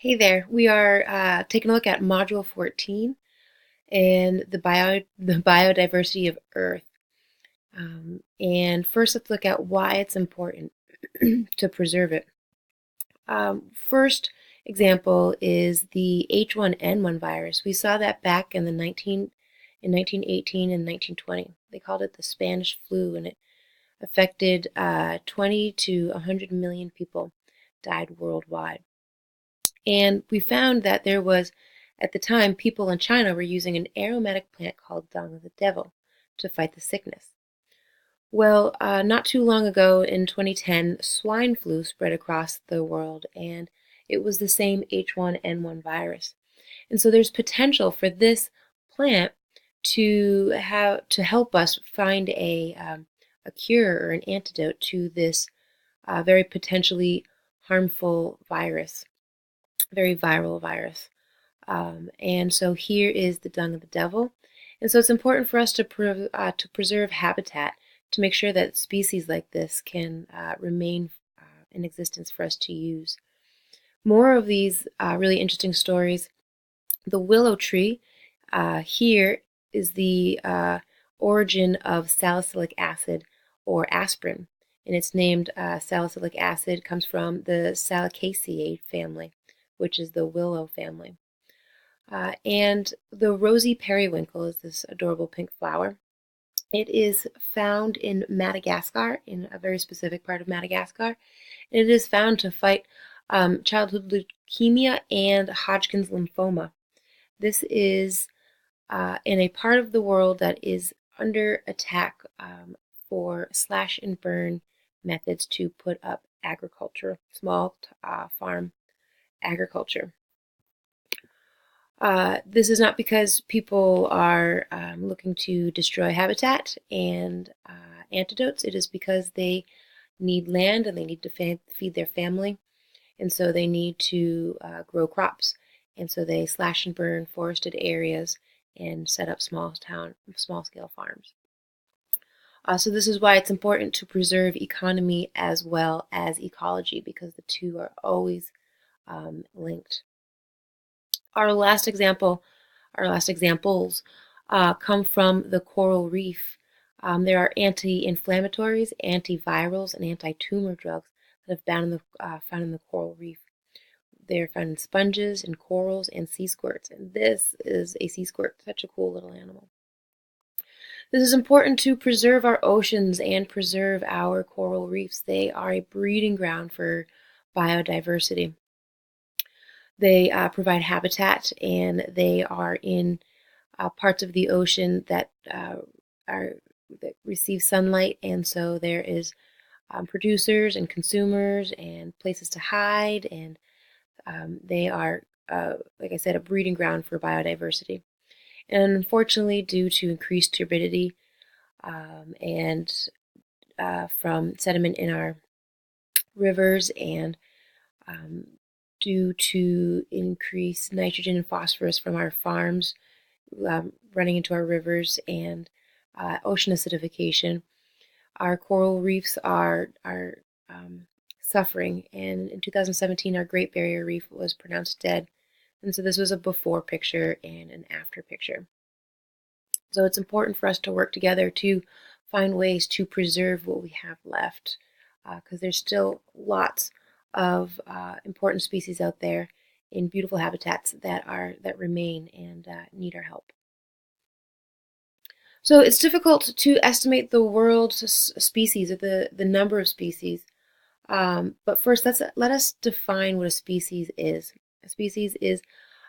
Hey there, we are taking a look at Module 14 and the biodiversity of Earth. And first, let's look at why it's important to preserve it. First example is the H1N1 virus. We saw that back in 1918 and 1920. They called it the Spanish flu, and it affected 20 to 100 million people died worldwide. And we found that there was, at the time, people in China were using an aromatic plant called dung of the devil to fight the sickness. Well, not too long ago in 2010, swine flu spread across the world, and it was the same H1N1 virus. And so there's potential for this plant to help us find a cure or an antidote to this very potentially harmful virus, very viral virus. And so here is the dung of the devil. And so it's important for us to preserve habitat to make sure that species like this can remain in existence for us to use. More of these really interesting stories. The willow tree here is the origin of salicylic acid or aspirin. And it's named salicylic acid, comes from the Salicaceae family, which is the willow family. And the rosy periwinkle is this adorable pink flower. It is found in Madagascar, in a very specific part of Madagascar. And it is found to fight childhood leukemia and Hodgkin's lymphoma. This is in a part of the world that is under attack for slash and burn methods to put up agriculture, small farm agriculture. This is not because people are looking to destroy habitat and antidotes. It is because they need land and they need to feed their family, and so they need to grow crops. And so they slash and burn forested areas and set up small-scale farms. So this is why it's important to preserve economy as well as ecology, because the two are always linked. Our last examples come from the coral reef. There are anti-inflammatories, antivirals, and anti-tumor drugs that have been found in the coral reef. They're found in sponges and corals and sea squirts, and this is a sea squirt, such a cool little animal. This is important to preserve our oceans and preserve our coral reefs. They are a breeding ground for biodiversity. They provide habitat, and they are in parts of the ocean that receive sunlight, and so there is producers and consumers and places to hide, and they are, like I said, a breeding ground for biodiversity. And unfortunately, due to increased turbidity and from sediment in our rivers and due to increased nitrogen and phosphorus from our farms running into our rivers and ocean acidification, our coral reefs are suffering. And in 2017, our Great Barrier Reef was pronounced dead. And so this was a before picture and an after picture. So it's important for us to work together to find ways to preserve what we have left, because there's still lots of important species out there in beautiful habitats that remain and need our help. So it's difficult to estimate the world's species or the number of species. But first, let us define what a species is. A species is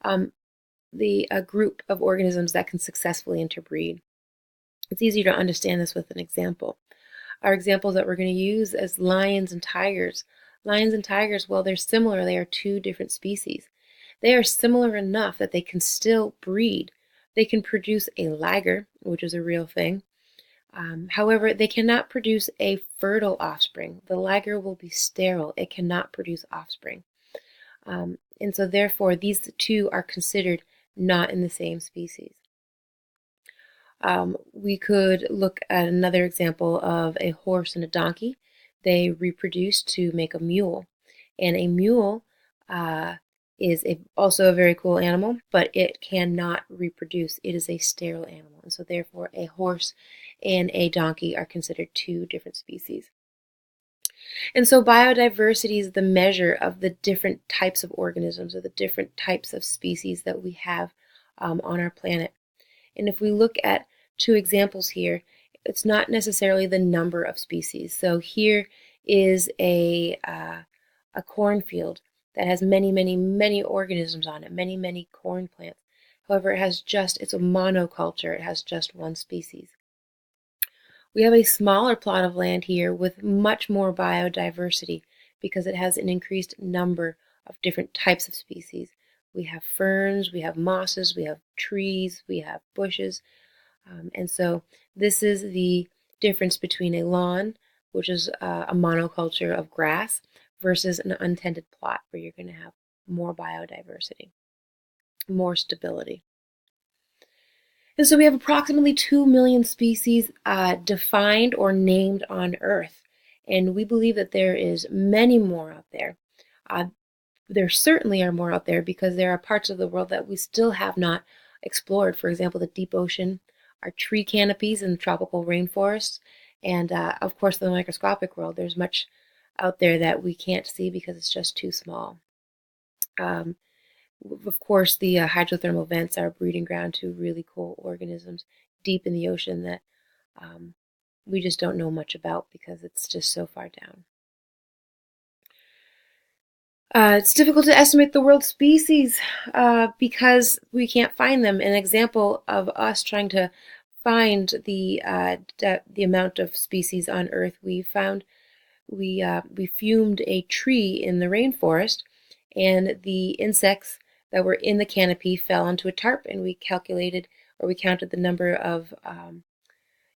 a group of organisms that can successfully interbreed. It's easier to understand this with an example. Our examples that we're going to use is lions and tigers. Lions and tigers, well, they're similar. They are two different species. They are similar enough that they can still breed. They can produce a liger, which is a real thing. However, they cannot produce a fertile offspring. The liger will be sterile. It cannot produce offspring. And so therefore, these two are considered not in the same species. We could look at another example of a horse and a donkey. They reproduce to make a mule. And a mule is also a very cool animal, but it cannot reproduce. It is a sterile animal, and so therefore a horse and a donkey are considered two different species. And so biodiversity is the measure of the different types of organisms or the different types of species that we have on our planet. And if we look at two examples here, it's not necessarily the number of species. So here is a cornfield that has many, many, many organisms on it, many, many corn plants. However, it's a monoculture. It has just one species. We have a smaller plot of land here with much more biodiversity because it has an increased number of different types of species. We have ferns, we have mosses, we have trees, we have bushes. And so this is the difference between a lawn, which is a monoculture of grass, versus an untended plot where you're going to have more biodiversity, more stability. And so we have approximately 2 million species defined or named on Earth. And we believe that there is many more out there. There certainly are more out there because there are parts of the world that we still have not explored. For example, the deep ocean, our tree canopies in tropical rainforests, and of course the microscopic world. There's much out there that we can't see because it's just too small. Of course, the hydrothermal vents are a breeding ground to really cool organisms deep in the ocean that we just don't know much about because it's just so far down. It's difficult to estimate the world's species because we can't find them. An example of us trying to find the amount of species on Earth, we fumed a tree in the rainforest, and the insects that were in the canopy fell onto a tarp, and we counted the number of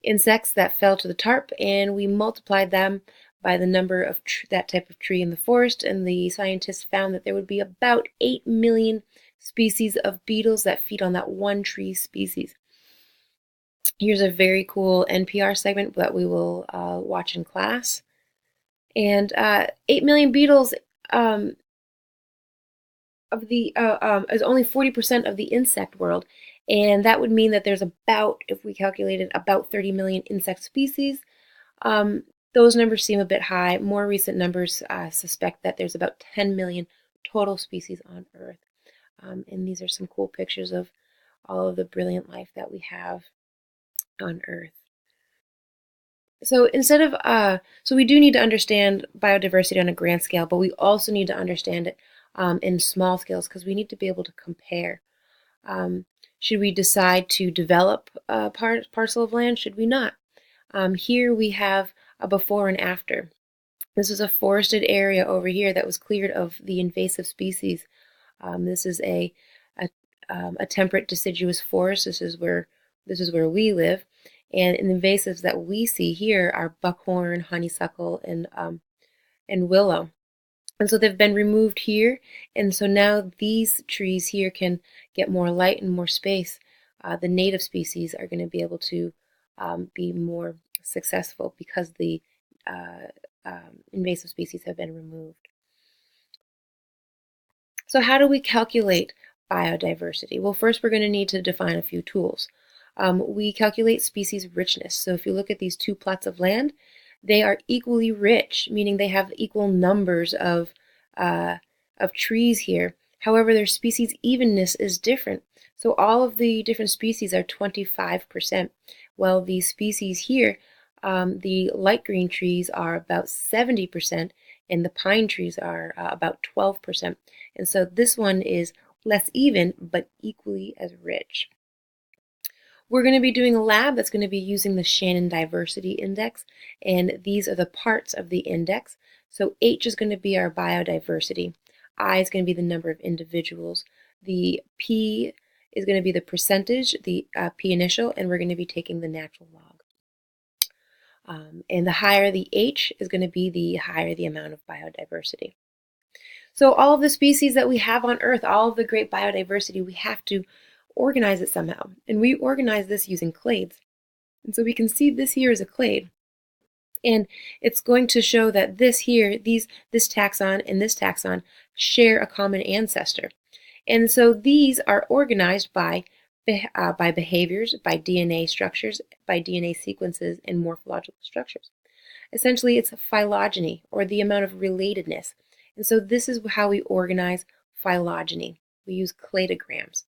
insects that fell to the tarp, and we multiplied them by the number of that type of tree in the forest, and the scientists found that there would be about 8 million species of beetles that feed on that one tree species. Here's a very cool NPR segment that we will watch in class. And 8 million beetles is only 40% of the insect world. And that would mean that there's about, if we calculated, about 30 million insect species. Those numbers seem a bit high. More recent numbers suspect that there's about 10 million total species on Earth. And these are some cool pictures of all of the brilliant life that we have on Earth. So so we do need to understand biodiversity on a grand scale, but we also need to understand it in small scales because we need to be able to compare. Should we decide to develop a parcel of land? Should we not? Here we have a before and after. This is a forested area over here that was cleared of the invasive species. This is a temperate deciduous forest. This is where we live. And the invasives that we see here are buckhorn, honeysuckle, and willow. And so they've been removed here. And so now these trees here can get more light and more space. The native species are going to be able to be more successful because the invasive species have been removed. So how do we calculate biodiversity? Well, first we're going to need to define a few tools. We calculate species richness. So if you look at these two plots of land, they are equally rich, meaning they have equal numbers of trees here. However, their species evenness is different. So all of the different species are 25%. Well, these species here, the light green trees are about 70%, and the pine trees are about 12%. And so this one is less even, but equally as rich. We're going to be doing a lab that's going to be using the Shannon Diversity Index, and these are the parts of the index. So H is going to be our biodiversity. I is going to be the number of individuals. The P is going to be the percentage, the P initial, and we're going to be taking the natural log. And the higher the H is going to be, the higher the amount of biodiversity. So all of the species that we have on Earth, all of the great biodiversity, we have to organize it somehow. And we organize this using clades. And so we can see this here is a clade. And it's going to show that this taxon and this taxon share a common ancestor. And so these are organized by behaviors, by DNA structures, by DNA sequences, and morphological structures. Essentially, it's phylogeny, or the amount of relatedness. And so this is how we organize phylogeny. We use cladograms.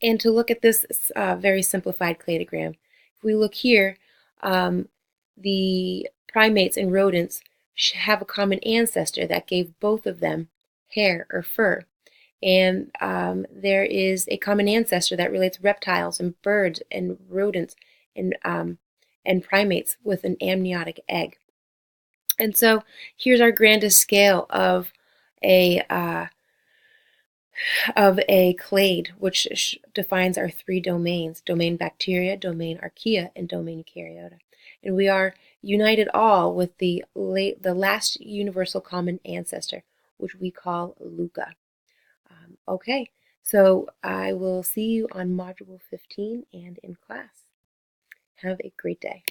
And to look at this very simplified cladogram, if we look here, the primates and rodents have a common ancestor that gave both of them hair or fur. And there is a common ancestor that relates reptiles and birds and rodents and primates with an amniotic egg. And so here's our grandest scale of a clade, which defines our three domains: domain bacteria, domain archaea, and domain eukaryota. And we are united all with the last universal common ancestor, which we call LUCA. Okay, so I will see you on Module 15 and in class. Have a great day.